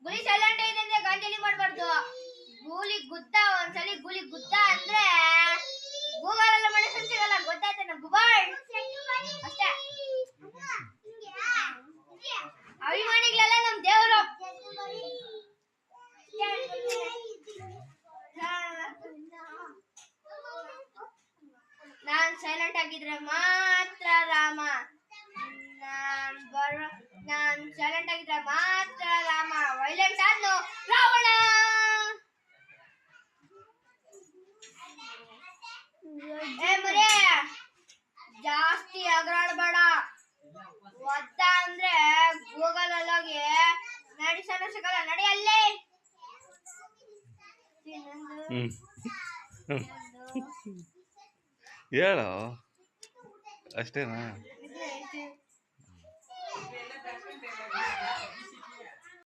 ಗುಲಿ silent ಐತೆ ಅಂದ್ರೆ ಗಾಂಜಲಿ ಮಾಡಬಾರ್ದು. ಗೂಲಿ ಗುದ್ದ ಒಂದ್ಸಲಿ ಗುಲಿ ಗುದ್ದ ಅಂದ್ರೆ ಗೂಗಲ್ ಎಲ್ಲ ಮನುಷ್ಯನ್ ಸಿಗಲ್ಲ, ಗೊತ್ತಾಯ್ತೇನ ಗುಬಾಳ್ ಅಷ್ಟೇ. ಅಭಿಮಾನಿಗಳೆಲ್ಲ ನಮ್ ದೇವರು. ನಾನ್ ಸೈಲೆಂಟ್ ಆಗಿದ್ರೆ ಮಾತ್ರ ರಾಮ, ನಾನ್ ಸೈಲೆಂಟ್ ಆಗಿದ್ರೆ ಮಾತ್ರ ರಾಮ, ವೈಲೆಂಟ್ ಆದ್ನು ರಾವಣ. ಏ ಮರೇ, ಜಾಸ್ತಿ ಅಗರಾಡಬೇಡ. ಒದ್ದ ಅಂದ್ರೆ ಗೂಗಲ್ ಅಲ್ಲೋಗಿ ಮೆಡಿಸನ್ ಸಿಗಲ್ಲ, ನಡಿಯಲ್ಲೇ. ಹೇಳು ಅಷ್ಟೇನಾ?